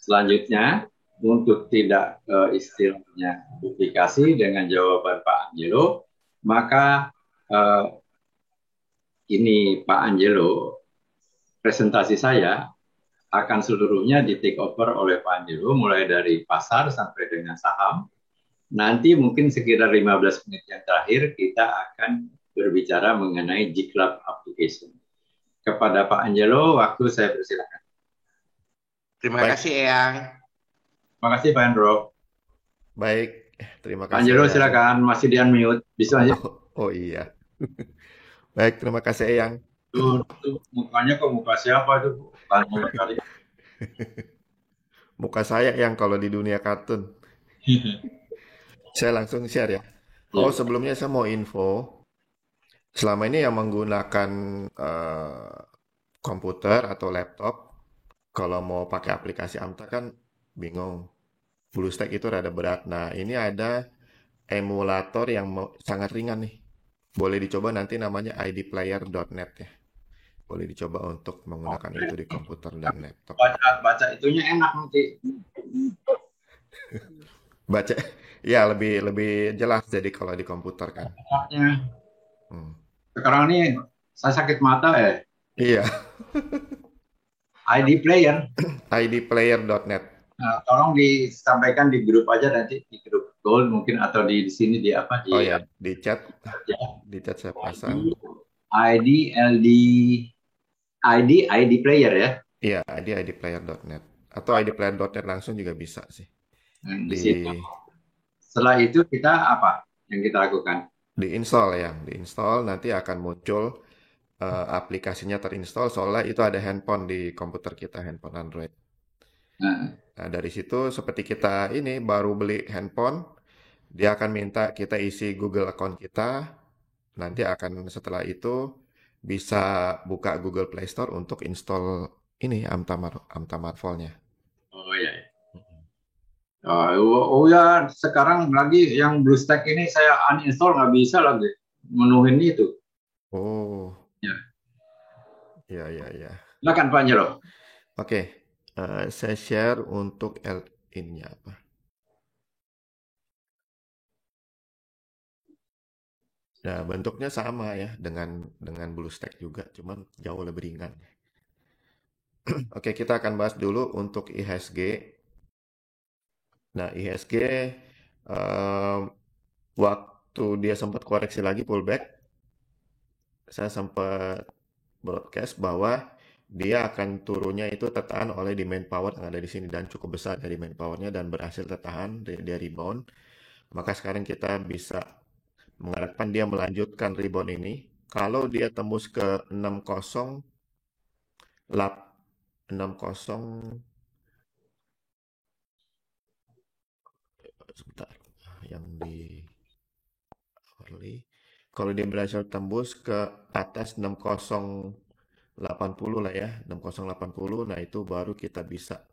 Selanjutnya, untuk tidak istilahnya duplikasi dengan jawaban Pak Angelo, maka eh, ini Pak Angelo, presentasi saya akan seluruhnya di take over oleh Pak Angelo, mulai dari pasar sampai dengan saham. Nanti mungkin sekitar 15 menit yang terakhir kita akan berbicara mengenai GitLab application. Kepada Pak Angelo, waktu saya persilakan. Terima Baik, kasih, Eyang. Terima kasih Pak Andro. baik. Terima Pak kasih, Angelo Eyang. silakan, masih di unmute. Bisa aja. Oh iya. Baik, terima kasih, Eyang. Tuh, mukanya kok muka siapa itu? Banyak kali. Muka saya yang kalau di dunia kartun. Saya langsung share ya. Oh, Ya. sebelumnya saya mau info. Selama ini yang menggunakan komputer atau laptop, kalau mau pakai aplikasi Amta kan bingung. BlueStack itu rada berat. Nah, ini ada emulator yang sangat ringan nih. Boleh dicoba nanti namanya idplayer.net ya. Boleh dicoba untuk menggunakan itu di komputer dan laptop. Baca baca itunya enak nanti. Baca, ya lebih lebih jelas jadi kalau di komputer kan. Enaknya. Hmm. Sekarang ini saya sakit mata ya. Iya, ID player. idplayer.net. Nah, tolong disampaikan di grup aja nanti di grup Gold mungkin atau di sini di apa Oh di ya, apa aja. di chat saya pasang. ID LD ID player ya. Iya, di idplayer.net atau idplayer.net langsung juga bisa sih. Dan di Di situ. Setelah itu kita apa yang kita lakukan? diinstal ya, diinstal nanti akan muncul aplikasinya terinstall soalnya itu ada handphone di komputer kita, handphone Android. Nah, Nah, dari situ seperti kita ini baru beli handphone, dia akan minta kita isi Google account kita. Nanti akan setelah itu bisa buka Google Play Store untuk install ini Amta Marvelnya. oh ya. Oh ya, sekarang lagi yang BlueStack ini saya uninstall nggak bisa lagi menuhin itu. Oh, Ya, ya ya ya. silakan Pak Jero. Oke, saya share untuk ini apa? Nah, bentuknya sama ya dengan BlueStack juga, cuman jauh lebih ringan. Oke, kita akan bahas dulu untuk IHSG. Nah, IHSG em, waktu dia sempat koreksi lagi pullback, saya sempat broadcast bahwa dia akan turunnya itu tertahan oleh demand power yang ada di sini dan cukup besar dari demand powernya dan berhasil tertahan dia rebound. Maka sekarang kita bisa mengharapkan dia melanjutkan rebound ini. Kalau dia tembus ke 60 60 sebentar yang di hourly. Kalau dia berhasil tembus ke atas 6080 lah ya, 6080, nah itu baru kita bisa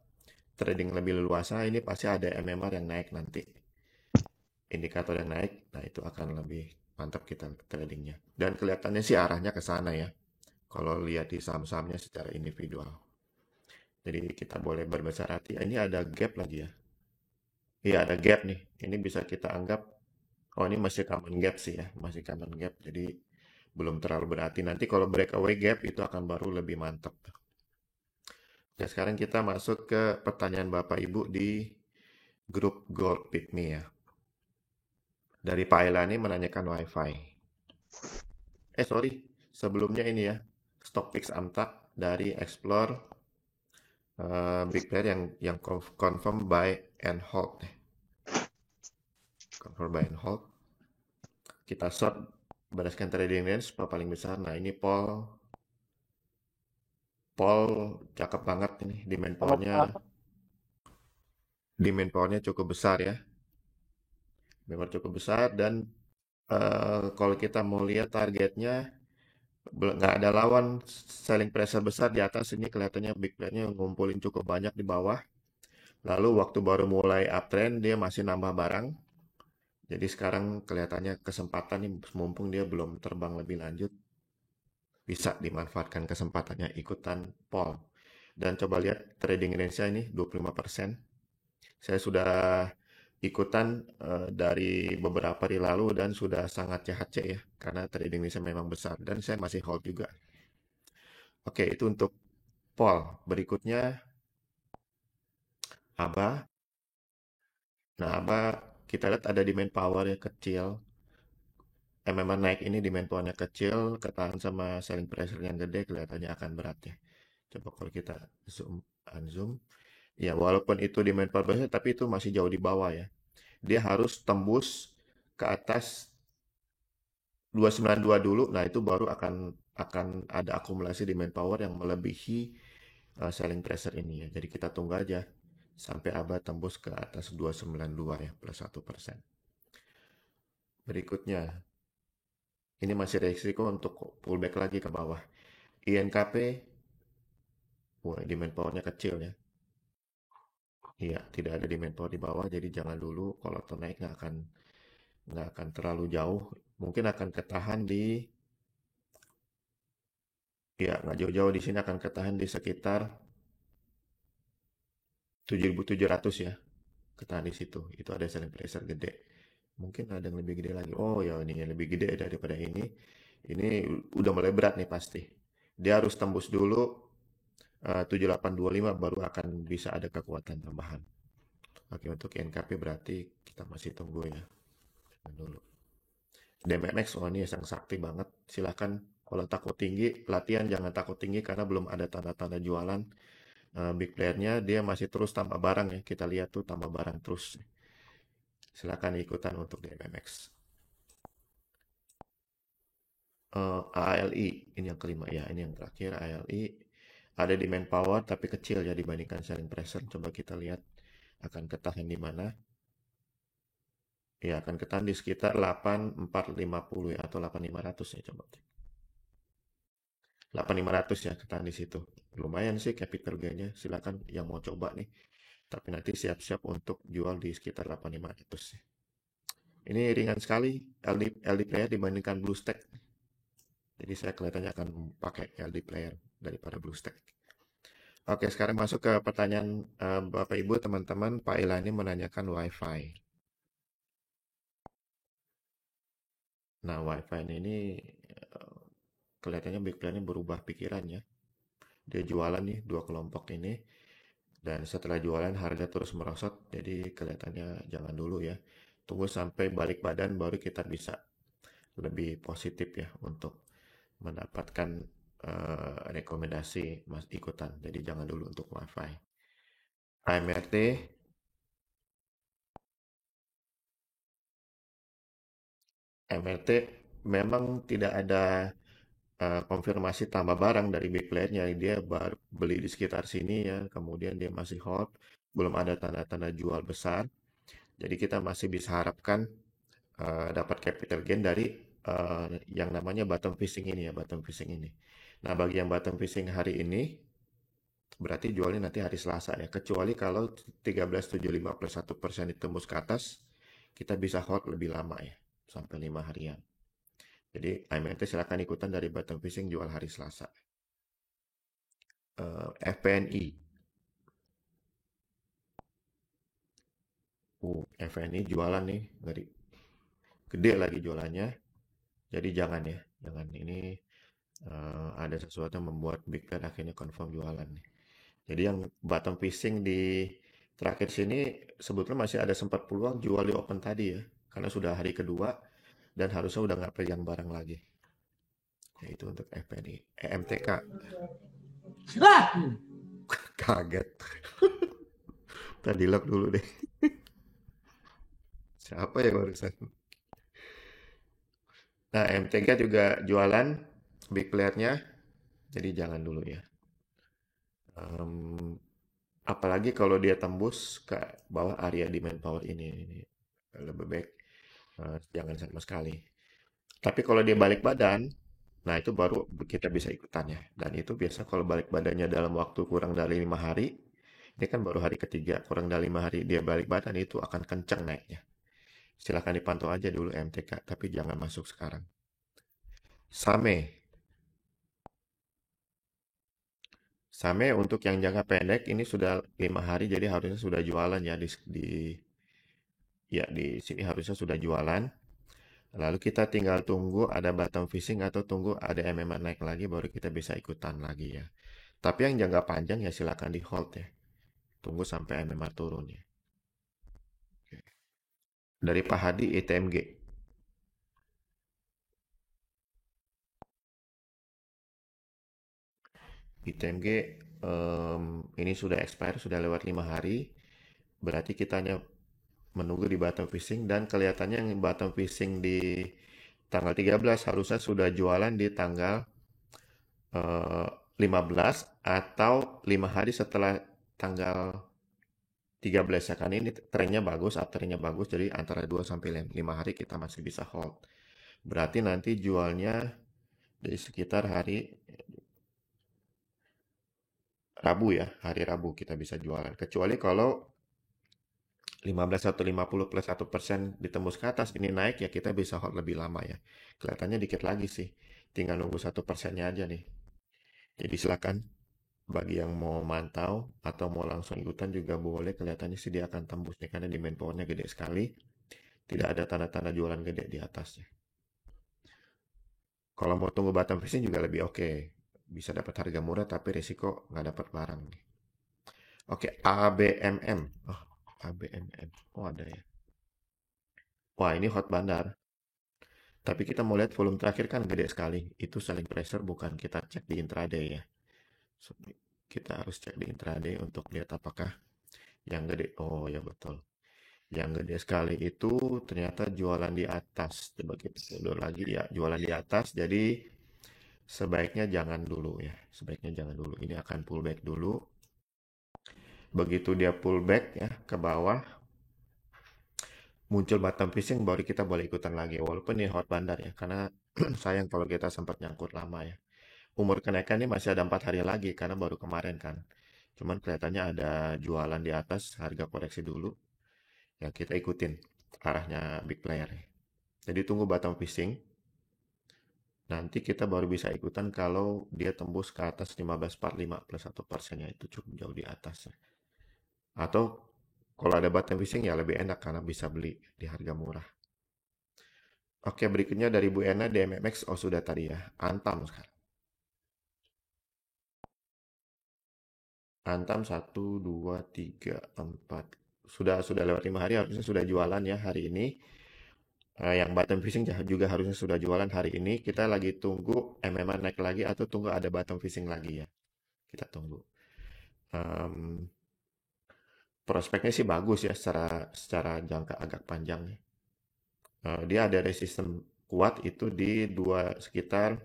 trading lebih leluasa. Ini pasti ada MMR yang naik nanti. Indikator yang naik, nah itu akan lebih mantap kita tradingnya. Dan kelihatannya sih arahnya ke sana ya. Kalau lihat di saham-sahamnya secara individual. Jadi kita boleh berbesar hati. Ini ada gap lagi ya. Iya ada gap nih. Ini bisa kita anggap, oh ini masih common gap sih ya. Masih common gap. Jadi belum terlalu berarti. Nanti kalau breakaway gap itu akan baru lebih mantap. Ya sekarang kita masuk ke pertanyaan Bapak Ibu di grup Gold Pick Me ya. Dari Pak Elani menanyakan WiFi. Sorry. Sebelumnya ini ya. Stock Picks Amtak dari Explore big player yang confirm buy and hold. Confirm buy and hold. Kita short berdasarkan trading range paling besar. Nah ini Paul cakep banget ini demand powernya cukup besar ya. Memang cukup besar dan kalau kita mau lihat targetnya nggak ada lawan selling pressure besar di atas ini kelihatannya big playernya ngumpulin cukup banyak di bawah. Lalu waktu baru mulai uptrend dia masih nambah barang. Jadi sekarang kelihatannya kesempatan nih mumpung dia belum terbang lebih lanjut bisa dimanfaatkan kesempatannya ikutan Paul. Dan coba lihat trading range-nya ini 25%. Saya sudah ikutan dari beberapa hari lalu dan sudah sangat CHC ya, karena trading range-nya memang besar dan saya masih hold juga. Oke, itu untuk Paul. Berikutnya ABA. Nah, ABA kita lihat ada demand power yang kecil. Memang naik ini demand powernya kecil, ketahan sama selling pressure yang gede, kelihatannya akan berat ya. Coba kalau kita zoom, unzoom. Ya, walaupun itu demand power besar, tapi itu masih jauh di bawah ya. Dia harus tembus ke atas 292 dulu, nah itu baru akan ada akumulasi demand power yang melebihi selling pressure ini ya. Jadi kita tunggu aja sampai ABA tembus ke atas 292 ya, plus 1%. Berikutnya, ini masih resiko untuk pullback lagi ke bawah. INKP, wah demand powernya kecil ya. Iya, tidak ada demand power di bawah, jadi jangan dulu. Kalau naik nggak akan terlalu jauh. Mungkin akan ketahan di, ya nggak jauh-jauh di sini akan ketahan di sekitar 7.700 ya. Ketahan di situ. Itu ada selling pressure gede. Mungkin ada yang lebih gede lagi. Oh ya ini yang lebih gede daripada ini. Ini udah mulai berat nih pasti. Dia harus tembus dulu 7825 baru akan bisa ada kekuatan tambahan. Oke, untuk NKP berarti kita masih tunggu ya. Jangan dulu. DMX, oh ini sang sakti banget. Silahkan kalau takut tinggi, latihan jangan takut tinggi karena belum ada tanda-tanda jualan. Big playernya dia masih terus tambah barang ya. Kita lihat tuh tambah barang terus. Silahkan ikutan untuk DMX. ALI, ini yang kelima ya. Ini yang terakhir ALI. Ada demand power tapi kecil ya dibandingkan selling pressure. Coba kita lihat akan ketahan di mana. Ya, akan ketahan di sekitar 8450 ya atau 8500 ya coba. 8500 ya ketahan di situ. Lumayan sih capital gain-nya. Silakan yang mau coba nih. Tapi nanti siap-siap untuk jual di sekitar 8500 ya. Ini ringan sekali LD player dibandingkan BlueStack. Jadi saya kelihatannya akan pakai LD player daripada BlueStack. Oke, sekarang masuk ke pertanyaan Bapak Ibu teman-teman. Pak Ila ini menanyakan WiFi. Nah, WiFi ini kelihatannya big player-nya berubah pikirannya. Dia jualan nih dua kelompok ini. Dan setelah jualan harga terus merosot. Jadi kelihatannya jangan dulu ya. Tunggu sampai balik badan baru kita bisa lebih positif ya untuk mendapatkan rekomendasi mas ikutan. Jadi jangan dulu untuk WiFi. AMRT MRT memang tidak ada konfirmasi tambah barang dari big player-nya. Dia baru beli di sekitar sini ya, kemudian dia masih hold, belum ada tanda-tanda jual besar. Jadi kita masih bisa harapkan dapat capital gain dari yang namanya bottom fishing ini ya, bottom fishing ini. Nah, bagi yang bottom fishing hari ini, berarti jualnya nanti hari Selasa ya. Kecuali kalau 1375 plus 1% ditembus ke atas, kita bisa hold lebih lama ya, sampai 5 harian. Jadi IMNT silakan ikutan dari bottom fishing jual hari Selasa. FPNI. FPNI jualan nih, ngeri. Gede lagi jualannya. Jadi jangan ya, jangan ini ada sesuatu yang membuat big player akhirnya confirm jualan nih. Jadi yang bottom fishing di terakhir sini sebetulnya masih ada sempat peluang jual di open tadi ya, karena sudah hari kedua dan harusnya udah nggak pegang barang lagi. Yaitu untuk FPNI. EMTK. Kaget. Tadi lock dulu deh. Siapa ya barusan? Nah, MTK juga jualan big player-nya, jadi jangan dulu ya. Apalagi kalau dia tembus ke bawah area demand power ini lebih baik jangan sama sekali. Tapi kalau dia balik badan, nah itu baru kita bisa ikutan ya. Dan itu biasa kalau balik badannya dalam waktu kurang dari 5 hari, ini kan baru hari ketiga, kurang dari 5 hari dia balik badan itu akan kencang naiknya. Silahkan dipantau aja dulu MTK, tapi jangan masuk sekarang. Same. Sampai untuk yang jangka pendek ini sudah 5 hari, jadi harusnya sudah jualan ya di sini harusnya sudah jualan. Lalu kita tinggal tunggu ada bottom fishing atau tunggu ada MMA naik lagi baru kita bisa ikutan lagi ya. Tapi yang jangka panjang ya silakan di hold ya. Tunggu sampai MMA turun ya. Oke. Dari Pak Hadi ITMG. ITMG ini sudah expire, sudah lewat 5 hari. Berarti kita hanya menunggu di bottom fishing dan kelihatannya yang bottom fishing di tanggal 13 harusnya sudah jualan di tanggal 15 atau 5 hari setelah tanggal 13 ya, kan ini trennya bagus, uptrendnya bagus, jadi antara 2 sampai 5 hari kita masih bisa hold. Berarti nanti jualnya di sekitar hari Rabu ya, hari Rabu kita bisa jualan. Kecuali kalau 15 atau 50 plus 1% ditembus ke atas, ini naik ya kita bisa hold lebih lama ya. Kelihatannya dikit lagi sih, tinggal nunggu 1%-nya aja nih. Jadi silakan bagi yang mau mantau atau mau langsung ikutan juga boleh, kelihatannya sih dia akan tembus nih karena demand powernya gede sekali. Tidak ada tanda-tanda jualan gede di atasnya. Kalau mau tunggu bottom fishing juga lebih oke. Bisa dapat harga murah tapi risiko nggak dapat barang nih. Oke, ABMM. Oh, ABMM. Oh, ada ya. Wah, ini hot bandar. Tapi kita mau lihat volume terakhir kan gede sekali. Itu selling pressure bukan kita cek di intraday ya. So, kita harus cek di intraday untuk lihat apakah yang gede. Oh ya betul. Yang gede sekali itu ternyata jualan di atas. Coba kita mundur lagi ya, jualan di atas. Jadi sebaiknya jangan dulu ya. Sebaiknya jangan dulu. Ini akan pullback dulu. Begitu dia pullback ya ke bawah, muncul bottom fishing baru kita boleh ikutan lagi. Walaupun ini hot bandar ya. Karena sayang kalau kita sempat nyangkut lama ya. Umur kenaikan ini masih ada 4 hari lagi karena baru kemarin kan. Cuman kelihatannya ada jualan di atas, harga koreksi dulu. Ya kita ikutin arahnya big player ya. Jadi tunggu bottom fishing. Nanti kita baru bisa ikutan kalau dia tembus ke atas 1545 plus 1%-nya itu cukup jauh di atas ya. Atau kalau ada bottom fishing ya lebih enak karena bisa beli di harga murah. Oke, berikutnya dari Bu Ena DMMX. Oh sudah tadi ya. Antam sekarang. Antam 1, 2, 3, 4. Sudah lewat 5 hari harusnya sudah jualan ya hari ini. Yang bottom fishing juga harusnya sudah jualan hari ini. Kita lagi tunggu MMA naik lagi atau tunggu ada bottom fishing lagi ya. Kita tunggu. Em, Prospeknya sih bagus ya secara jangka agak panjang. Dia ada resisten kuat itu di sekitar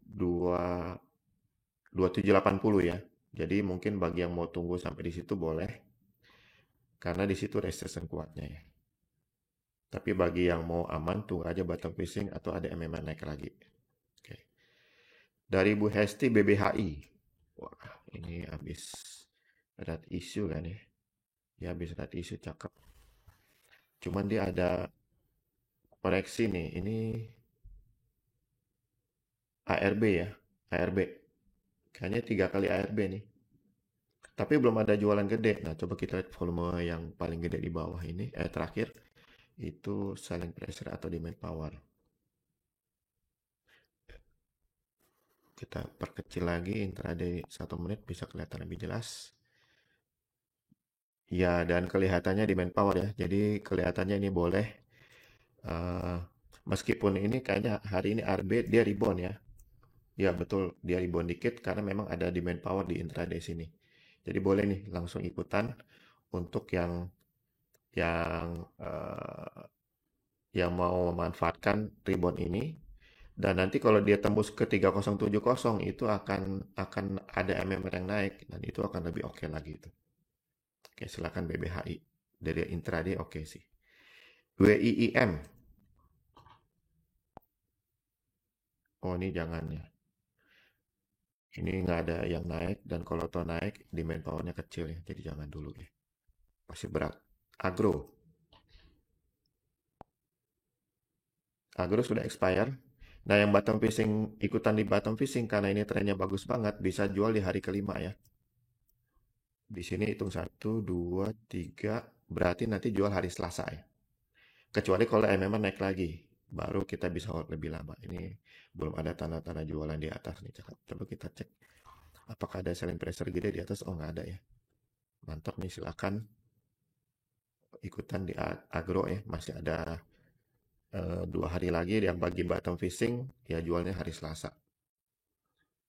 2 2780 ya. Jadi mungkin bagi yang mau tunggu sampai di situ boleh karena di situ resisten kuatnya ya. Tapi bagi yang mau aman tunggu aja bottom fishing atau ada MMA naik lagi. Oke. Dari Bu Hesti BBHI. Wah, ini habis red issue kan ya. Ya habis red issue cakep. Cuman dia ada koreksi nih. Ini ARB ya. ARB. Kayaknya 3 kali ARB nih. Tapi belum ada jualan gede. Nah, coba kita lihat volume yang paling gede di bawah ini. Terakhir. Itu selling pressure atau demand power. Kita perkecil lagi intraday 1 menit bisa kelihatan lebih jelas. Ya, dan kelihatannya demand power ya. Jadi kelihatannya ini boleh. eh, Meskipun ini kayaknya hari ini RB dia rebound ya. Ya betul, dia rebound dikit karena memang ada demand power di intraday sini. Jadi boleh nih langsung ikutan untuk yang eh, yang mau memanfaatkan rebound ini. Dan nanti kalau dia tembus ke 3070 itu akan ada MMR yang naik dan itu akan lebih oke lagi itu. Oke, silakan BBHI. Dari intraday oke sih. WIIM. Oh, ini jangan ya. Ini nggak ada yang naik dan kalau toh naik demand powernya kecil ya. Jadi jangan dulu ya. Masih berat. Agro. Agro sudah expire. Nah, yang bottom fishing ikutan di bottom fishing karena ini trennya bagus banget bisa jual di hari kelima ya. Di sini hitung 1, 2, 3, berarti nanti jual hari Selasa ya. Kecuali kalau memang naik lagi, baru kita bisa hold lebih lama. Ini belum ada tanda-tanda jualan di atas nih. Coba kita cek. Apakah ada selling pressure gede di atas? Oh, nggak ada ya. Mantap nih, silakan ikutan di agro ya. Masih ada 2 hari lagi yang bagi bottom fishing, ya jualnya hari Selasa.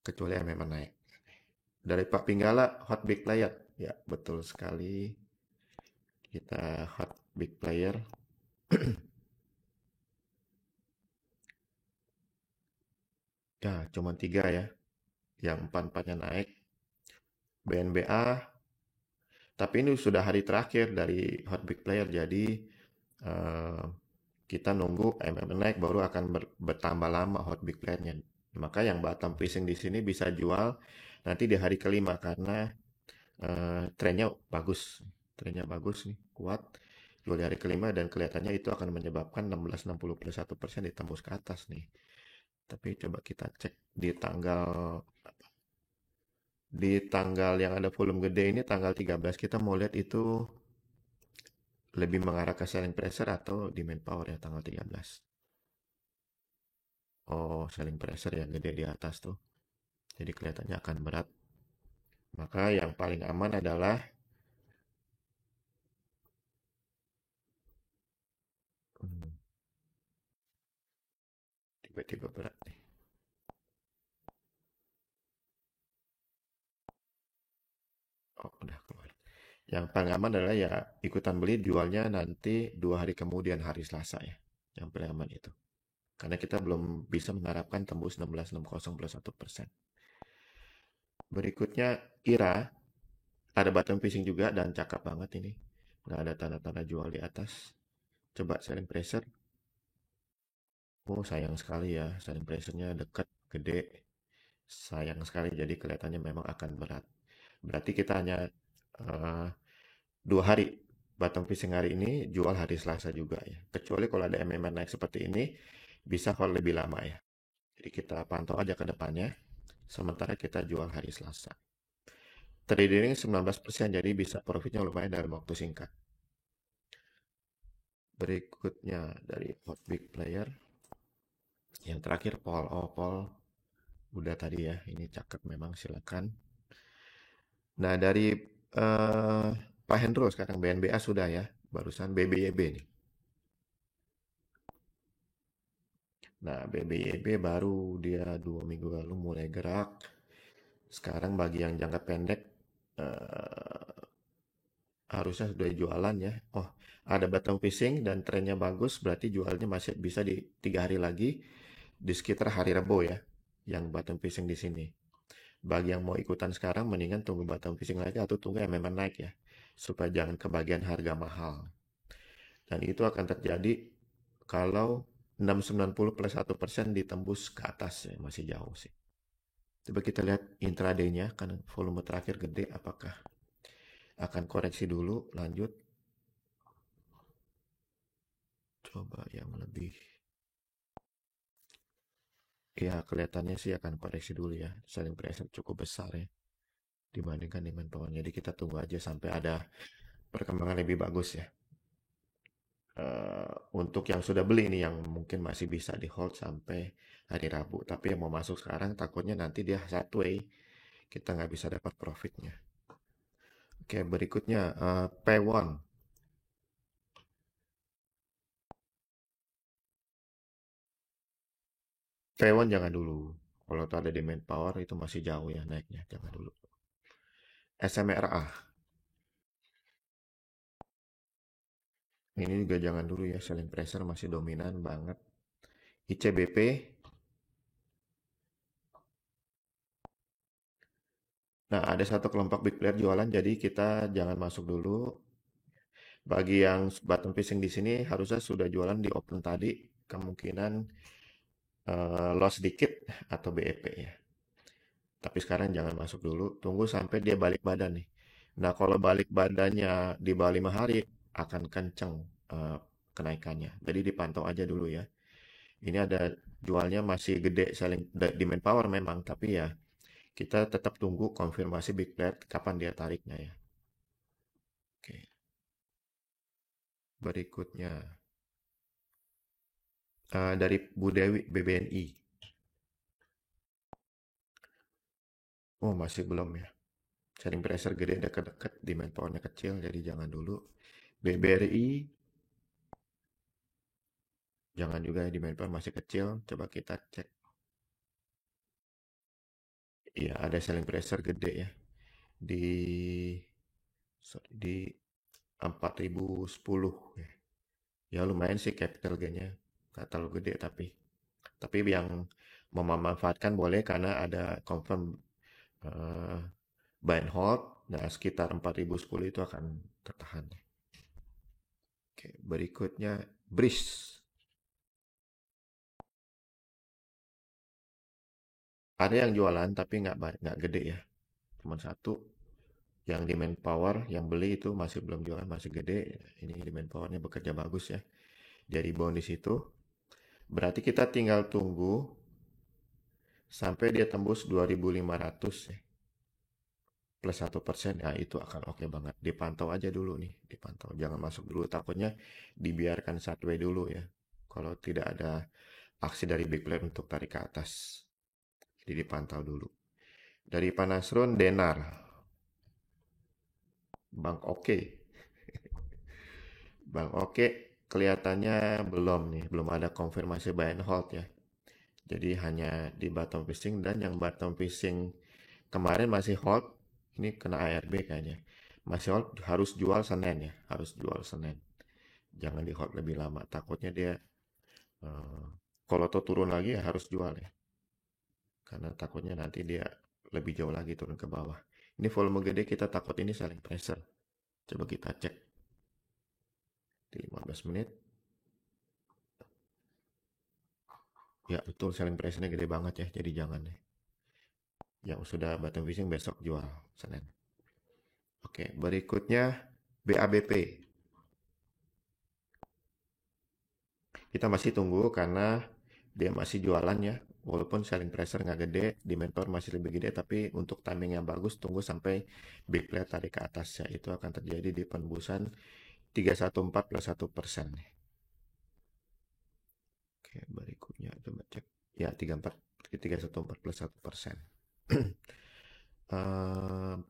Kecuali memang naik. Dari Pak Pinggala, hot big player. Ya, betul sekali. Kita hot big player. Ya, cuma 3 ya. Yang 4-4-nya naik. BNBA, tapi ini sudah hari terakhir dari hot big player, jadi eh, kita nunggu naik baru akan bertambah lama hot big playernya. Maka yang bottom fishing di sini bisa jual nanti di hari kelima karena trennya bagus nih, kuat. Jual di hari kelima dan kelihatannya itu akan menyebabkan 1660 plus 1% ditembus ke atas nih. Tapi coba kita cek di tanggal yang ada volume gede ini tanggal 13 kita mau lihat itu lebih mengarah ke selling pressure atau demand power ya tanggal 13. Oh, selling pressure yang gede di atas tuh. Jadi kelihatannya akan berat. Maka yang paling aman adalah tiba-tiba berat nih. Oh, udah keluar. Yang paling aman adalah ya ikutan beli jualnya nanti 2 hari kemudian hari Selasa ya. Yang paling aman itu. Karena kita belum bisa mengharapkan tembus 1660 plus 1%. Berikutnya IRA. Ada bottom fishing juga dan cakep banget ini. Nggak ada tanda-tanda jual di atas. Coba selling pressure. Oh, sayang sekali ya. Selling pressure-nya dekat, gede. Sayang sekali. Jadi kelihatannya memang akan berat. Berarti kita hanya eh, 2 hari. Bottom fishing hari ini jual hari Selasa juga ya. Kecuali kalau ada MMR naik seperti ini, bisa hold lebih lama ya. Jadi kita pantau aja ke depannya. Sementara kita jual hari Selasa. Trading 19%, jadi bisa profitnya lumayan dalam waktu singkat. Berikutnya dari hot big player. Yang terakhir Paul. Oh, Paul udah tadi ya. Ini cakep memang, silakan. Nah, dari Pak Hendro sekarang BNBA sudah ya. Barusan BBYB nih. Nah, BBYB baru dia 2 minggu lalu mulai gerak. Sekarang bagi yang jangka pendek eh, harusnya sudah jualan ya. Oh, ada bottom fishing dan trennya bagus, berarti jualnya masih bisa di 3 hari lagi di sekitar hari Rabu ya. Yang bottom fishing di sini. Bagi yang mau ikutan sekarang, mendingan tunggu bottom fishing lagi atau tunggu yang memang naik ya. Supaya jangan kebagian harga mahal. Dan itu akan terjadi kalau 690 plus 1% ditembus ke atas ya. Masih jauh sih. Coba kita lihat intraday-nya, kan volume terakhir gede, apakah akan koreksi dulu, lanjut. Coba yang lebih. Ya, kelihatannya sih akan koreksi dulu ya. Selling pressure cukup besar ya. Dibandingkan demand power. Jadi kita tunggu aja sampai ada perkembangan lebih bagus ya. Untuk yang sudah beli ini yang mungkin masih bisa di hold sampai hari Rabu. Tapi yang mau masuk sekarang takutnya nanti dia sideways. Kita nggak bisa dapat profitnya. Oke, berikutnya P1. P1 jangan dulu. Kalau ada demand power itu masih jauh ya naiknya. Jangan dulu. SMRA. Ini juga jangan dulu ya. Selling pressure masih dominan banget. ICBP. Nah, ada satu kelompok big player jualan, jadi kita jangan masuk dulu. Bagi yang bottom fishing di sini harusnya sudah jualan di open tadi, kemungkinan loss dikit atau BEP ya. Tapi sekarang jangan masuk dulu, tunggu sampai dia balik badan nih. Nah, kalau balik badannya di bawah 5 hari akan kenceng kenaikannya. Jadi dipantau aja dulu ya. Ini ada jualnya masih gede selling demand power memang, tapi ya kita tetap tunggu konfirmasi big player kapan dia tariknya ya. Oke, berikutnya dari Bu Dewi BBNI. Oh, masih belum ya. Selling pressure gede dekat-dekat, demand powernya kecil, jadi jangan dulu. BBRI, jangan juga ya, demand power masih kecil. Coba kita cek. Iya, ada selling pressure gede ya. Di di 4010 ya. Ya lumayan sih capital gainnya. Nggak terlalu gede tapi yang memanfaatkan boleh karena ada confirm eh, buy and hold. Nah, sekitar 4010 itu akan tertahan. Oke, berikutnya Breeze. Ada yang jualan tapi nggak gede ya. Cuma satu. Yang demand power yang beli itu masih belum jualan, masih gede. Ini demand powernya bekerja bagus ya. Jadi rebound di situ. Berarti kita tinggal tunggu sampai dia tembus 2500 ya. Plus 1%, ya itu akan oke banget. Dipantau aja dulu nih, dipantau. Jangan masuk dulu, takutnya dibiarkan sideways dulu ya. Kalau tidak ada aksi dari big player untuk tarik ke atas. Jadi dipantau dulu. Dari Panasron, Denar. Bank oke. Bank oke kelihatannya belum ada konfirmasi buy and hold ya. Jadi hanya di bottom fishing dan yang bottom fishing kemarin masih hold, ini kena ARB kayaknya. Masih hold harus jual Senin ya, harus jual Senin. Jangan di hold lebih lama, takutnya dia eh, kalau tuh turun lagi ya harus jual ya. Karena takutnya nanti dia lebih jauh lagi turun ke bawah. Ini volume gede kita takut ini selling pressure. Coba kita cek di 15 menit. Ya betul selling pressure-nya gede banget ya, jadi jangan ya. Yang sudah bottom fishing besok jual Senin. Oke, berikutnya BABP. Kita masih tunggu karena dia masih jualan ya. Walaupun selling pressure nggak gede, demand power masih lebih gede, tapi untuk timing yang bagus tunggu sampai big player tarik ke atas ya. Itu akan terjadi di penembusan 314 plus 1%. Oke, berikutnya coba cek. Ya, 34, 314 plus 1%.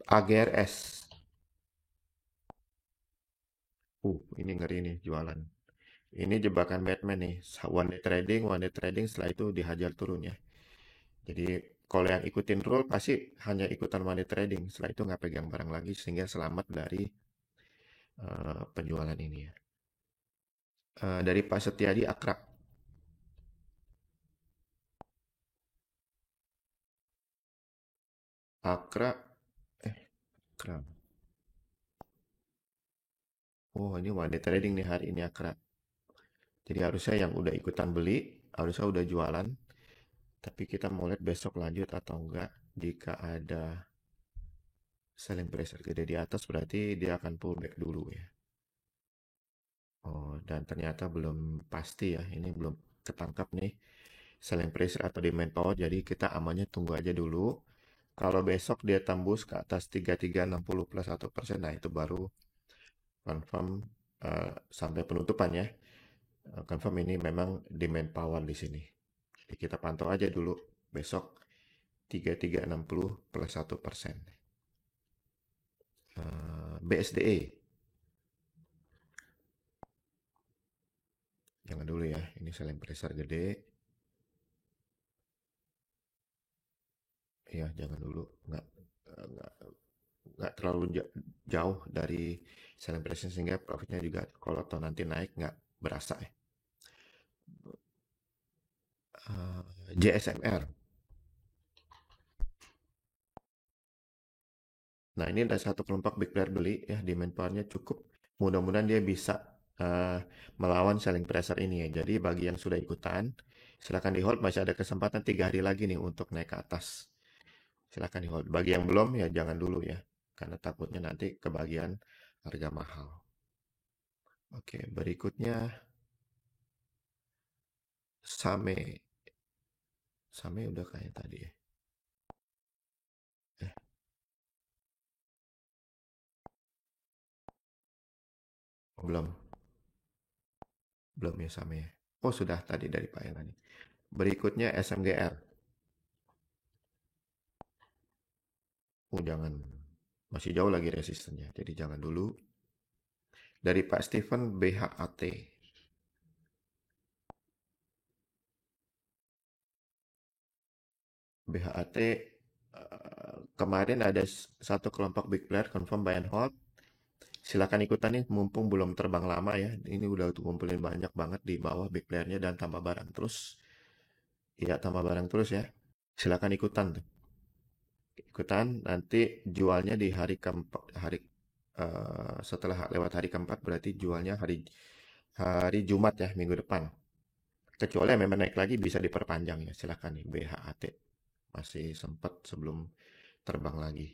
AGRS. Ini ngeri nih jualan. Ini jebakan Batman nih. One day trading setelah itu dihajar turun ya. Jadi kalau yang ikutin rule pasti hanya ikutan one day trading. Setelah itu nggak pegang barang lagi sehingga selamat dari penjualan ini ya. Dari Pak Setiadi Akrab. Akrab. Akrab. Oh ini one day trading nih hari ini Akrab. Jadi harusnya yang udah ikutan beli, harusnya udah jualan. Tapi kita mau lihat besok lanjut atau enggak. Jika ada selling pressure gede di atas berarti dia akan pullback dulu ya. Oh, dan ternyata belum pasti ya. Ini belum ketangkap nih selling pressure atau demand power. Jadi kita amannya tunggu aja dulu. Kalau besok dia tembus ke atas 3360 plus 1%, nah itu baru confirm sampai penutupan ya. Confirm ini memang demand power di sini. Jadi kita pantau aja dulu besok 3360 plus 1%. BSDE. Jangan dulu ya, ini selling pressure gede. Ya, jangan dulu. Nggak terlalu jauh dari selling pressure sehingga profitnya juga kalau atau nanti naik nggak berasa ya. JSMR. Nah, ini ada satu kelompok big player beli ya, demand power-nya cukup. Mudah-mudahan dia bisa melawan selling pressure ini ya. Jadi bagi yang sudah ikutan, silakan di hold. Masih ada kesempatan 3 hari lagi nih untuk naik ke atas. Silakan di hold. Bagi yang belum ya jangan dulu ya, karena takutnya nanti kebagian harga mahal. Oke, berikutnya Same. Same udah kayak tadi ya. Belum, belum ya sama ya. Oh sudah tadi dari Pak Elani. Berikutnya SMGR. Oh jangan, masih jauh lagi resistennya, jadi jangan dulu. Dari Pak Steven BHAT. BHAT kemarin ada satu kelompok big player confirm buy and hold. Silakan ikutan nih mumpung belum terbang lama ya. Ini udah ngumpulin banyak banget di bawah big playernya dan tambah barang terus. Iya tambah barang terus ya. Silakan ikutan tuh. Ikutan nanti jualnya di hari keempat setelah lewat hari keempat berarti jualnya hari hari Jumat ya minggu depan. Kecuali memang naik lagi bisa diperpanjang ya. Silakan nih BHAT. Masih sempat sebelum terbang lagi.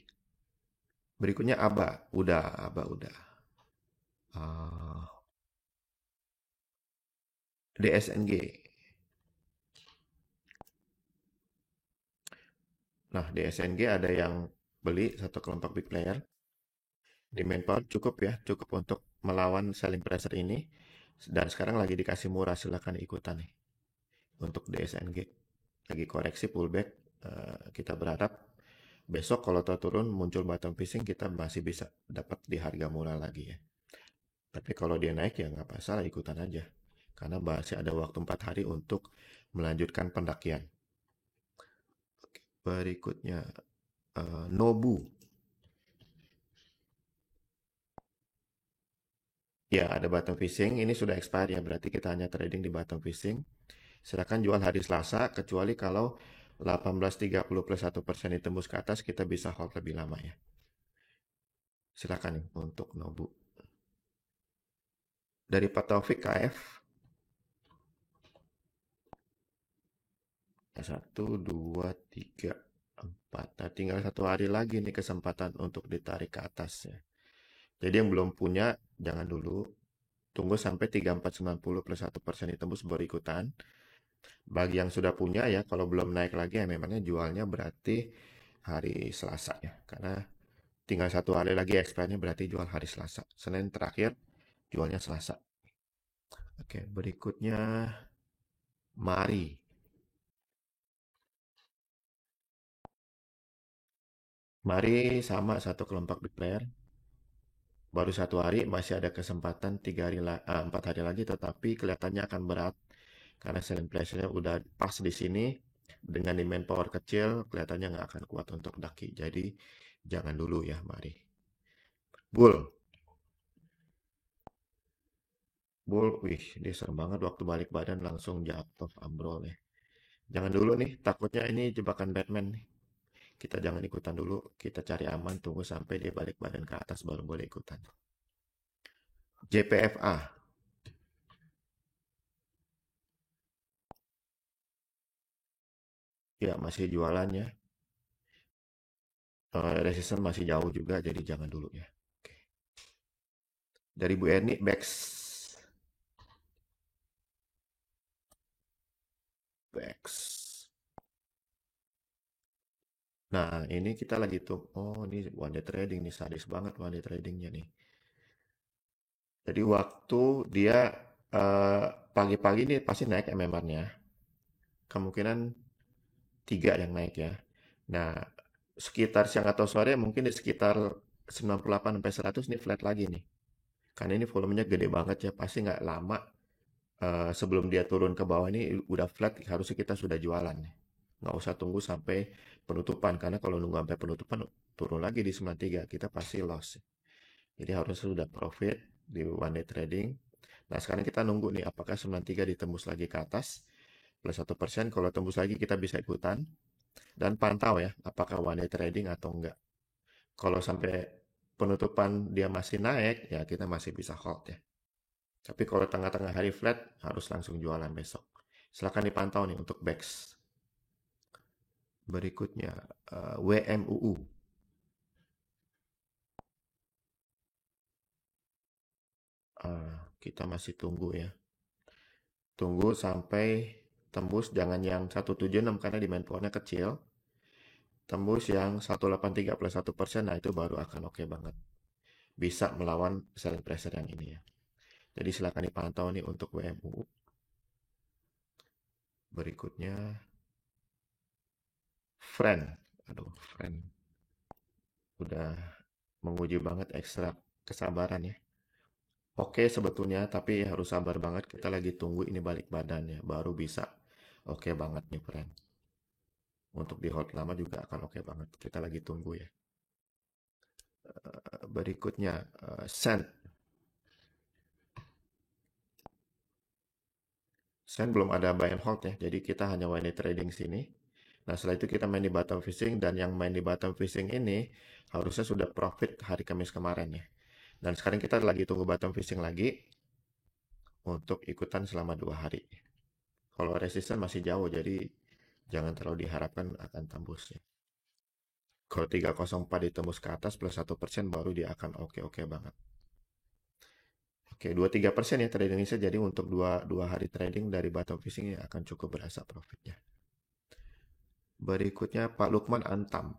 Berikutnya ABA udah. Ah, DSNG. Nah, DSNG ada yang beli satu kelompok big player. Di manpower cukup ya, cukup untuk melawan selling pressure ini. Dan sekarang lagi dikasih murah, silakan ikutan nih. Untuk DSNG. Lagi koreksi pullback. Kita berharap besok kalau turun muncul bottom fishing kita masih bisa dapat di harga murah lagi ya. Tapi kalau dia naik ya nggak masalah ikutan aja. Karena masih ada waktu 4 hari untuk melanjutkan pendakian. Berikutnya Nobu. Ya, ada bottom fishing. Ini sudah expired ya, berarti kita hanya trading di bottom fishing. Silakan jual hari Selasa, kecuali kalau 18.30 plus 1% ditembus ke atas, kita bisa hold lebih lama ya. Silakan nih untuk Nobu. Dari Pak Taufik KF. 1, 2, 3, 4. Nah, tinggal 1 hari lagi nih kesempatan untuk ditarik ke atas ya. Jadi yang belum punya, jangan dulu. Tunggu sampai 3490 plus 1% ditembus baru ikutan. Bagi yang sudah punya ya, kalau belum naik lagi ya memangnya jualnya berarti hari Selasa ya. Karena tinggal 1 hari lagi expirednya berarti jual hari Selasa. Senin terakhir, jualnya Selasa. Oke, berikutnya Mari. Mari sama satu kelompok big player. Baru 1 hari masih ada kesempatan 4 hari lagi, tetapi kelihatannya akan berat karena selling pressure-nya udah pas di sini. Dengan demand power kecil, kelihatannya nggak akan kuat untuk daki. Jadi jangan dulu ya, Mari. Bull. Bull, wih, dia serem banget waktu balik badan langsung jatuh ambrol ya. Jangan dulu nih, takutnya ini jebakan Batman nih. Kita jangan ikutan dulu, kita cari aman, tunggu sampai dia balik badan ke atas baru boleh ikutan. JPFA. Ya, masih jualan ya. Resistance masih jauh juga, jadi jangan dulu ya. Oke. Dari Bu Erni, Bex. Bex. Nah, ini kita lagi tuh. Oh, ini one day trading nih, sadis banget one day tradingnya nih. Jadi waktu dia pagi-pagi nih pasti naik MMR-nya. Kemungkinan 3 yang naik ya. Nah, sekitar siang atau sore mungkin di sekitar 98 sampai 100 nih flat lagi nih. Karena ini volumenya gede banget ya, pasti nggak lama sebelum dia turun ke bawah ini udah flat, harusnya kita sudah jualan nih. Nggak usah tunggu sampai penutupan, karena kalau nunggu sampai penutupan turun lagi di 93, kita pasti loss. Jadi harusnya sudah profit di one day trading. Nah sekarang kita nunggu nih apakah 93 ditembus lagi ke atas plus 1%. Kalau tembus lagi kita bisa ikutan. Dan pantau ya apakah one day trading atau enggak. Kalau sampai penutupan dia masih naik ya kita masih bisa hold ya. Tapi kalau tengah-tengah hari flat harus langsung jualan besok. Silahkan dipantau nih untuk BEX. Berikutnya WMUU. Kita masih tunggu ya. Tunggu sampai tembus, jangan yang 176 karena demand powernya kecil. Tembus yang 183 plus 1%, nah itu baru akan oke banget. Bisa melawan selling pressure yang ini ya. Jadi silakan dipantau nih untuk WMU. Berikutnya friend. Aduh, friend. Udah menguji banget ekstra kesabaran ya. Oke sebetulnya, tapi harus sabar banget. Kita lagi tunggu ini balik badan ya, baru bisa. Oke banget nih, friend. Untuk di hold lama juga akan oke banget. Kita lagi tunggu ya. Berikutnya, send. Send belum ada buy and hold ya, jadi kita hanya main di trading sini. Nah, setelah itu kita main di bottom fishing, dan yang main di bottom fishing ini harusnya sudah profit hari Kamis kemarin ya. Dan sekarang kita lagi tunggu bottom fishing lagi untuk ikutan selama 2 hari. Kalau resisten masih jauh, jadi jangan terlalu diharapkan akan tembus ya. Kalau 304 ditembus ke atas plus 1% baru dia akan oke-oke banget. Oke, 2-3% ya trading Indonesia. Jadi untuk dua hari trading dari bottom fishing ini akan cukup berasa profitnya. Berikutnya Pak Lukman Antam.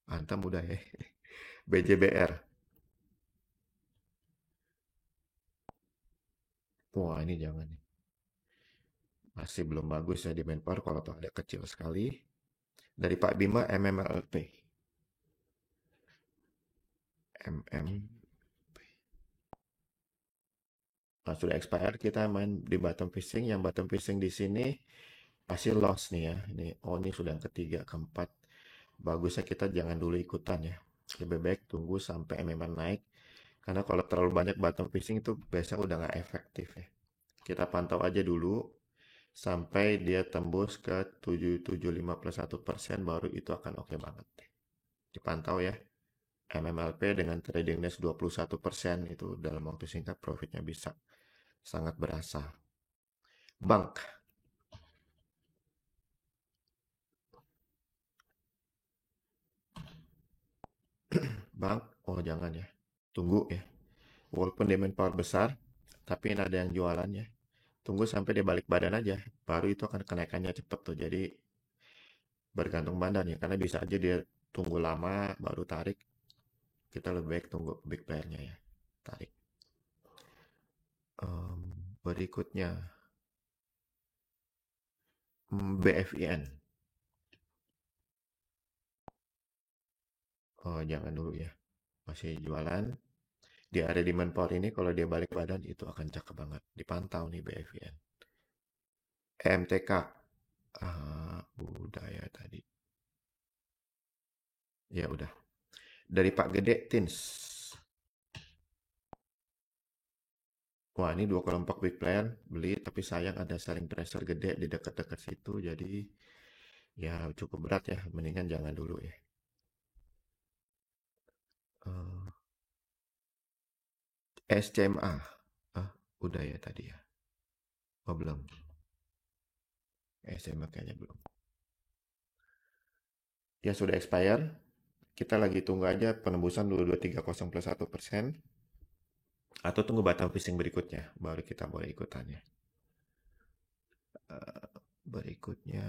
Antam udah ya. BJBR. Wah ini jangan nih. Masih belum bagus ya di manpower, kalau tuh ada kecil sekali. Dari Pak Bima MMLP. MM. Nah, sudah expired, kita main di bottom fishing. Yang bottom fishing di sini pasti loss nih ya. Ini sudah yang ketiga, keempat. Bagusnya kita jangan dulu ikutan ya. Lebih baik tunggu sampai MMR naik. Karena kalau terlalu banyak bottom fishing itu biasanya udah nggak efektif ya. Kita pantau aja dulu sampai dia tembus ke 775 plus 1% baru itu akan oke banget. Dipantau ya. MMLP dengan trading dash 21% itu dalam waktu singkat profitnya bisa sangat berasa. Bank. Bank, oh jangan ya. Tunggu ya. Walaupun demand power besar, tapi ini ada yang jualannya. Tunggu sampai dia balik badan aja. Baru itu akan kenaikannya cepet tuh. Jadi bergantung badan ya. Karena bisa aja dia tunggu lama baru tarik. Kita lebih baik tunggu big player-nya ya. Tarik. Berikutnya. BFIN. Oh jangan dulu ya. Masih jualan. Di area demand power ini kalau dia balik badan itu akan cakep banget. Dipantau nih BFIN. EMTK. Udah ya tadi. Ya udah. Dari Pak Gede Tins. Wah ini dua kelompok big player beli, tapi sayang ada selling pressure gede di dekat-dekat situ. Jadi ya cukup berat ya. Mendingan jangan dulu ya. SCMA. Udah ya tadi ya. Oh belum. SCMA kayaknya belum. Ya sudah expire. Kita lagi tunggu aja penembusan 2230 plus 1%. Atau tunggu bottom fishing berikutnya. Baru kita boleh ikutannya. Berikutnya.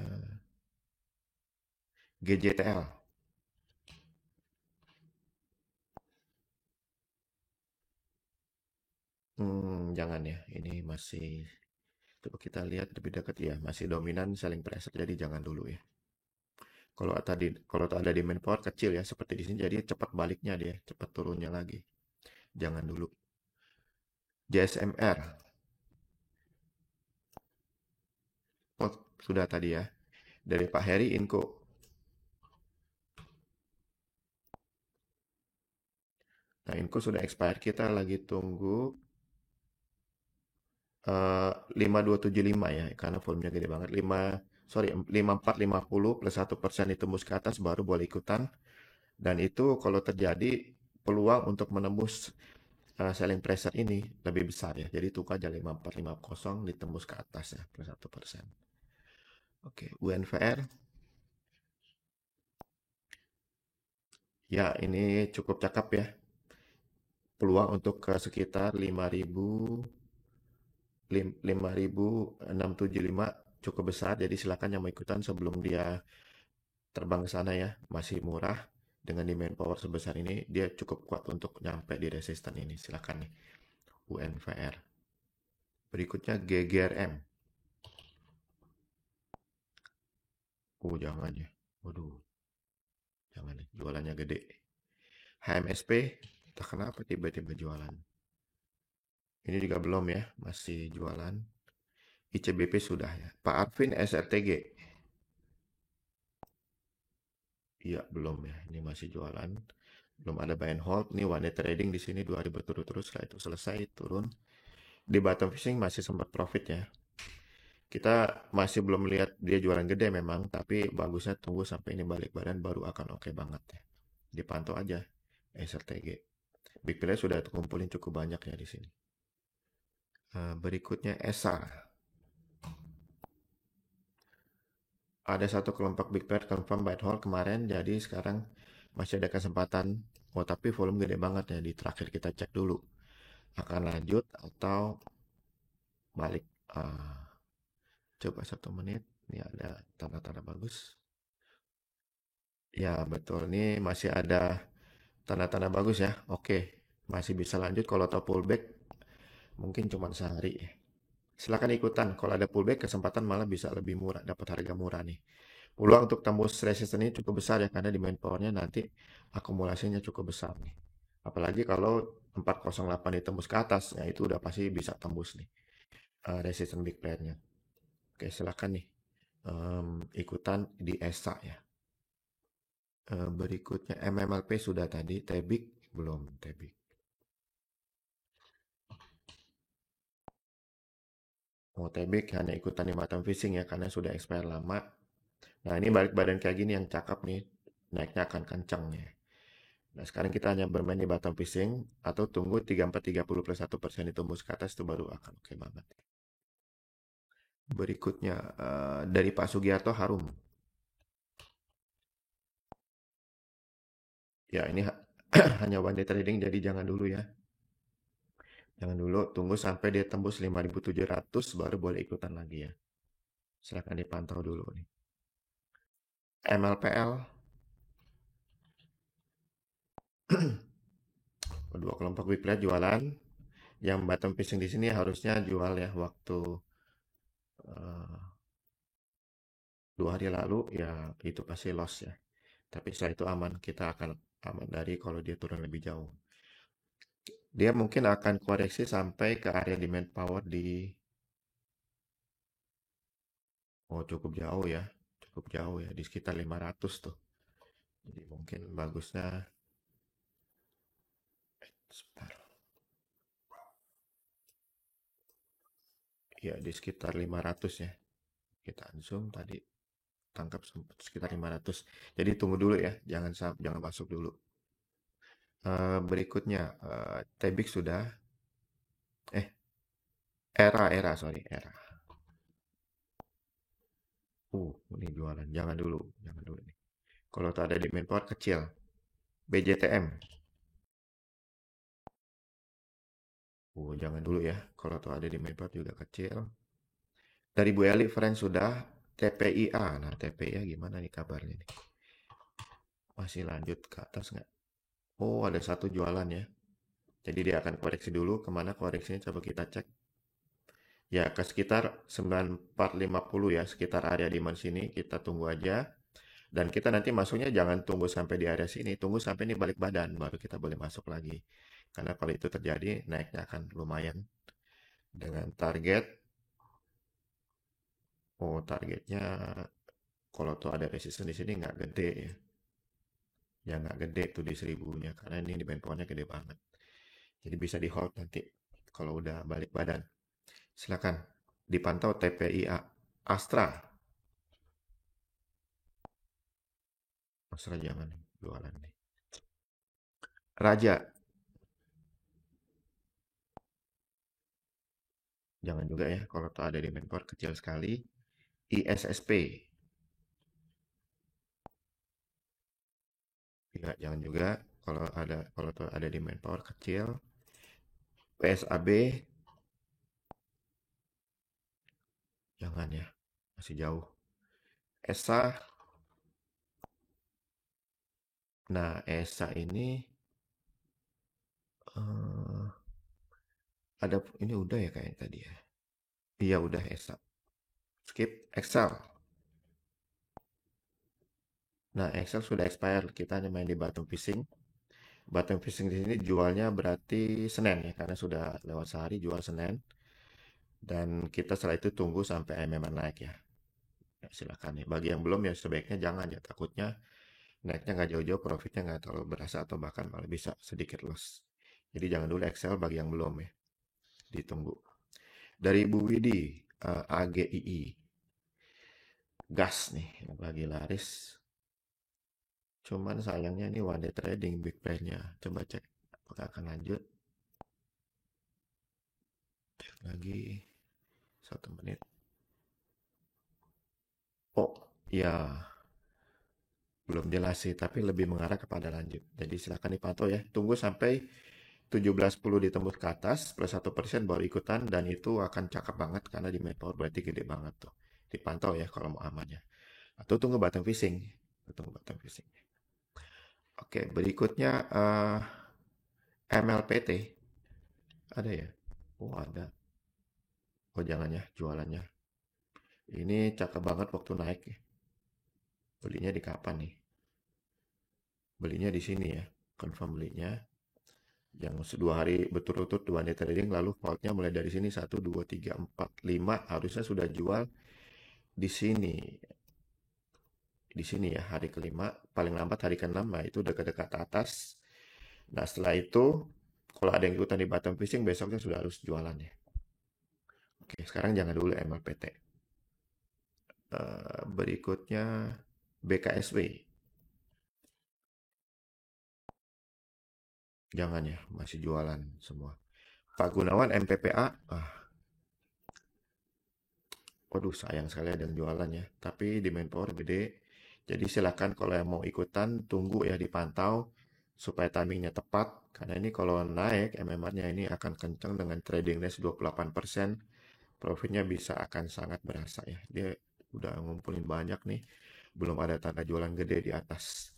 GJTL. Jangan ya. Ini masih. Coba kita lihat lebih dekat ya. Masih dominan selling pressure. Jadi jangan dulu ya. Kalau ada demand power kecil ya seperti di sini, jadi cepat baliknya dia, cepat turunnya lagi. Jangan dulu. JSMR. Oh, sudah tadi ya. Dari Pak Heri Inco. Nah, Inco sudah expired, kita lagi tunggu 5275 ya, karena volumenya gede banget. 5450 plus 1% ditembus ke atas baru boleh ikutan. Dan itu kalau terjadi peluang untuk menembus selling pressure ini lebih besar ya. Jadi tunggu aja 5450 ditembus ke atas ya plus 1%. Oke, UNVR. Ya, ini cukup cakep ya. Peluang untuk ke sekitar 5675 cukup besar. Jadi silakan yang mau ikutan sebelum dia terbang ke sana ya. Masih murah dengan demand power sebesar ini, dia cukup kuat untuk nyampe di resisten ini. Silakan nih. UNVR. Berikutnya GGRM. Jangan ya. Waduh, jangan nih, jualannya gede. HMSP, entah kenapa tiba-tiba jualan. Ini juga belum ya, masih jualan. ICBP sudah ya. Pak Arvin SRTG. Iya, belum ya. Ini masih jualan. Belum ada buy and hold. Ini one day trading di sini 2 hari berturut-turut. Setelah itu selesai turun. Di bottom fishing masih sempat profit ya. Kita masih belum lihat dia jualan gede memang, tapi bagusnya tunggu sampai ini balik badan baru akan oke banget ya. Dipantau aja SRTG. Big player sudah kumpulin cukup banyak ya di sini. Berikutnya ESA. Ada satu kelompok big player confirm buy and hold kemarin, jadi sekarang masih ada kesempatan. Tapi volume gede banget ya. Di terakhir kita cek dulu akan lanjut atau balik. Coba 1 menit. Ini ada tanda-tanda bagus. Ya betul, ini masih ada tanda-tanda bagus ya. Oke, masih bisa lanjut. Kalau atau pullback mungkin cuma sehari ya. Silakan ikutan. Kalau ada pullback kesempatan malah bisa lebih murah, dapat harga murah nih. Peluang untuk tembus resistance ini cukup besar ya, karena demand powernya nanti akumulasinya cukup besar nih. Apalagi kalau 408 ditembus ke atas, ya itu udah pasti bisa tembus nih resistance big player-nya. Oke, silakan nih ikutan di ESA ya. Berikutnya MMLP sudah tadi, Tebik belum, Tebik. Tebik hanya ikutan di bottom fishing ya, karena sudah expire lama. Nah, ini balik badan kayak gini yang cakep nih, naiknya akan kencang ya. Nah, sekarang kita hanya bermain di bottom fishing atau tunggu 3430 plus 1% ditembus ke atas, itu baru akan oke banget. Berikutnya dari Pak Sugiarto Harum. Ya, ini hanya one day trading, jadi jangan dulu ya. Jangan dulu, tunggu sampai dia tembus 5.700 baru boleh ikutan lagi ya. Silahkan dipantau dulu nih. MLPL. Kedua kelompok big player jualan. Yang bottom fishing di sini harusnya jual ya waktu 2 hari lalu ya, itu pasti loss ya. Tapi setelah itu aman, kita akan aman dari kalau dia turun lebih jauh. Dia mungkin akan koreksi sampai ke area demand power di cukup jauh ya. Cukup jauh ya, di sekitar 500 tuh. Jadi mungkin bagusnya sebentar. Ya, di sekitar 500 ya. Kita zoom tadi tangkap sekitar 500. Jadi tunggu dulu ya, jangan masuk dulu. Berikutnya Tebik sudah. Era, sorry, era. Ini jualan. Jangan dulu nih. Kalau tuh ada demand power kecil. BJTM. Jangan dulu ya. Kalau tuh ada demand power juga kecil. Dari Bu Eli, friend sudah. TPIA. Nah, TPIA gimana nih kabarnya nih? Masih lanjut ke atas nggak? Ada satu jualan ya. Jadi dia akan koreksi dulu. Kemana koreksinya? Coba kita cek. Ya, ke sekitar 9450 ya. Sekitar area di mana sini. Kita tunggu aja. Dan kita nanti masuknya jangan tunggu sampai di area sini. Tunggu sampai ini balik badan. Baru kita boleh masuk lagi. Karena kalau itu terjadi, naiknya akan lumayan. Dengan target. Targetnya kalau tuh ada resistance di sini nggak gede ya. Ya nggak gede tuh di 1000-nya. Karena ini di bandpointnya gede banget. Jadi bisa di hold nanti. Kalau udah balik badan. Silakan dipantau TPIA. Astra. Astra jangan jualan nih. Raja. Jangan juga ya. Kalau tuh ada di manpower kecil sekali. ISSP. Ya, jangan juga kalau tuh ada di manpower kecil. PSAB. Jangan ya. Masih jauh. ESA. Nah, ESA ini Ada ini udah ya kayaknya tadi ya. Iya udah Excel. Skip Excel. Nah, Excel sudah expired. Kita hanya main di bottom fishing. Bottom fishing di sini jualnya berarti Senin ya, karena sudah lewat sehari jual Senin. Dan kita setelah itu tunggu sampai MMR naik ya. Ya, silakan nih. Bagi yang belum ya sebaiknya jangan ya. Takutnya naiknya nggak jauh-jauh, profitnya nggak terlalu berasa atau bahkan malah bisa sedikit loss. Jadi jangan dulu Excel bagi yang belum ya. Ditunggu. Dari Ibu Widi, AGII. Gas nih yang lagi laris. Cuman sayangnya ini one day trading big price-nya. Coba cek apakah akan lanjut. Cek lagi 1 menit. Oh, ya belum jelas sih, tapi lebih mengarah kepada lanjut. Jadi silakan dipantau ya. Tunggu sampai 17.10 ditembus ke atas plus 1% baru ikutan dan itu akan cakep banget karena di main power berarti gede banget tuh. Dipantau ya kalau mau amannya. Atau tunggu bottom fishing. Tunggu bottom fishing. Oke, berikutnya MLPT. Ada ya? Oh, ada. Oh, jangan ya jualannya. Ini cakep banget waktu naik ya. Belinya di kapan nih? Belinya di sini ya. Confirm belinya. Yang 2 hari berturut-turut 2 day trading lalu faultnya mulai dari sini 1, 2, 3, 4, 5 harusnya sudah jual di sini. Di sini ya hari kelima, paling lambat hari ke-6, nah itu dekat-dekat atas. Nah setelah itu kalau ada yang ikutan di bottom fishing besoknya sudah harus jualan ya. Oke, sekarang jangan dulu MLPT. Berikutnya BKSW. Jangan ya, masih jualan semua. Pak Gunawan MPPA, waduh sayang sekali ada yang jualan ya. Tapi di main power gede. Jadi silakan kalau yang mau ikutan tunggu ya dipantau supaya timingnya tepat. Karena ini kalau naik MMR-nya ini akan kencang dengan trading range 28%. Profitnya bisa akan sangat berasa ya. Dia udah ngumpulin banyak nih. Belum ada tanda jualan gede di atas.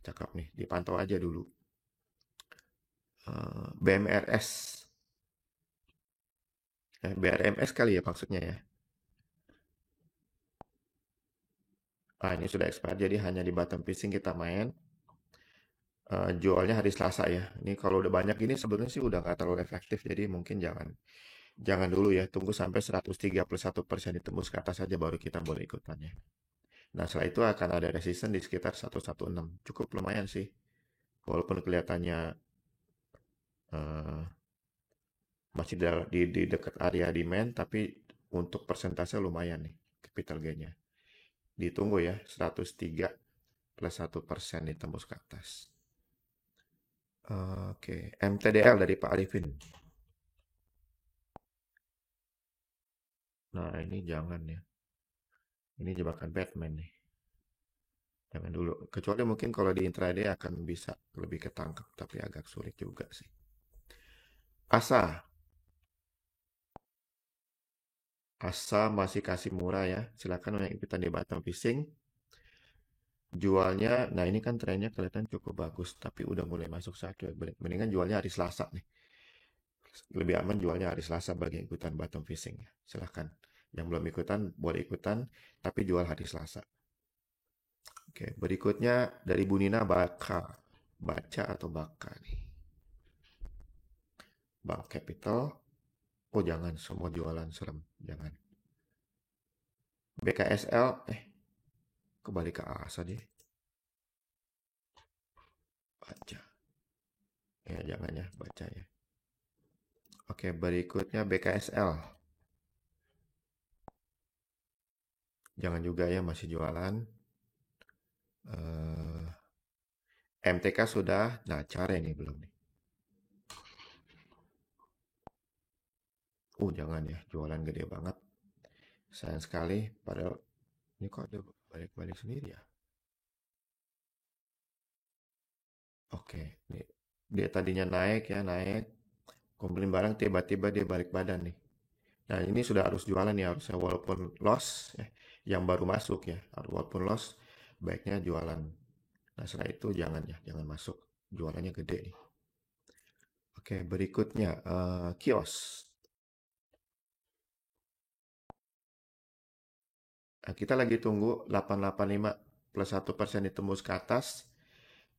Cakep nih, dipantau aja dulu. BMRS. BRMS kali ya maksudnya ya. Ini sudah expired jadi hanya di bottom fishing kita main. Jualnya hari Selasa ya. Ini kalau udah banyak gini sebenarnya sih udah nggak terlalu efektif. Jadi mungkin jangan dulu ya. Tunggu sampai 131% ditembus ke atas saja baru kita boleh ikutannya. Nah setelah itu akan ada resistance di sekitar 116. Cukup lumayan sih. Walaupun kelihatannya uh, masih di dekat area demand. Tapi untuk persentase lumayan nih. Capital gain-nya. Ditunggu ya. 103 plus 1% ditembus ke atas. Oke, MTDL dari Pak Arifin. Nah, ini jangan ya. Ini jebakan Batman nih. Jangan dulu. Kecuali mungkin kalau di intraday akan bisa lebih ketangkap, tapi agak sulit juga sih. Asa. Asa masih kasih murah ya. Silakan yang ikutan di bottom fishing. Jualnya, nah ini kan trennya kelihatan cukup bagus, tapi udah mulai masuk satu. Mendingan jualnya hari Selasa nih. Lebih aman jualnya hari Selasa bagi yang ikutan bottom fishing ya. Silahkan. Yang belum ikutan boleh ikutan, tapi jual hari Selasa. Oke, berikutnya dari Bu Nina Baka. Baca atau Baka nih. Bank Capital. Oh jangan, semua jualan serem. Jangan. BKSL, kembali ke ASA deh. Baca. Ya jangan ya, baca ya. Oke, berikutnya BKSL. Jangan juga ya, masih jualan. MTK sudah, nah cara ini belum nih. Jangan ya, jualan gede banget. Sayang sekali, padahal ini kok ada balik-balik sendiri ya. Oke, nih. Dia tadinya naik ya, naik. Kumpulin barang, tiba-tiba dia balik badan nih. Nah, ini sudah harus jualan ya, harusnya walaupun loss, yang baru masuk ya. Walaupun loss, baiknya jualan. Nah, setelah itu jangan ya, jangan masuk. Jualannya gede nih. Oke, berikutnya kios. Nah, kita lagi tunggu 885 plus 1% ditembus ke atas.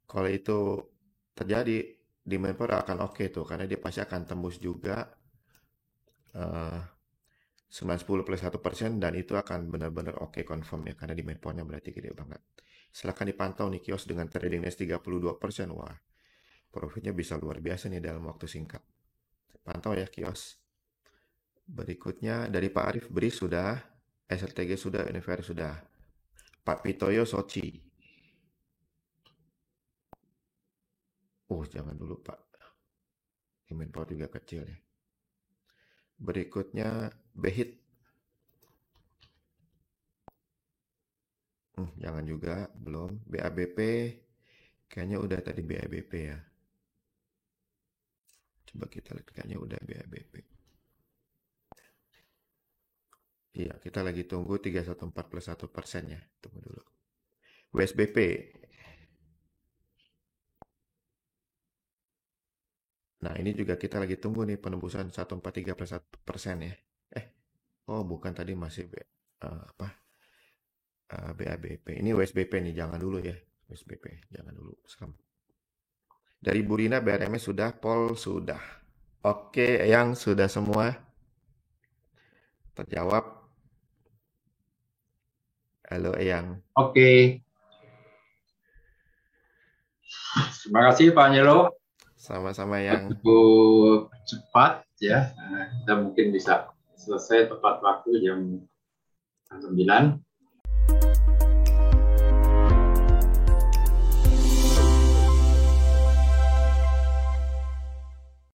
Kalau itu terjadi, demand power akan oke tuh, karena dia pasti akan tembus juga 910 plus 1%, dan itu akan benar-benar oke confirm ya, karena demand powernya berarti gede banget. Silahkan dipantau nih kios dengan trading next 32%. Wah, profitnya bisa luar biasa nih dalam waktu singkat. Pantau ya kios. Berikutnya dari Pak Arif, BRI sudah, SLTG sudah, Univer sudah. Pak Pitoyo, Soci. Jangan dulu Pak. Demand power juga kecil ya. Berikutnya Behit. Jangan juga, belum. BABP, kayaknya udah tadi BABP ya. Coba kita lihat, kayaknya udah BABP. Iya, kita lagi tunggu 314 plus 1% ya. Tunggu dulu. WSBP. Nah, ini juga kita lagi tunggu nih penembusan 143 plus 1% ya. Bukan, tadi masih BABP. Ini WSBP nih, jangan dulu ya. WSBP, jangan dulu. Dari Burina, BRMS sudah, Pol sudah. Oke, yang sudah semua terjawab. Halo, Eyang. Oke, terima kasih Pak Anyelo. Sama-sama, Yang. Cukup cepat ya. Kita mungkin bisa selesai tepat waktu jam 9.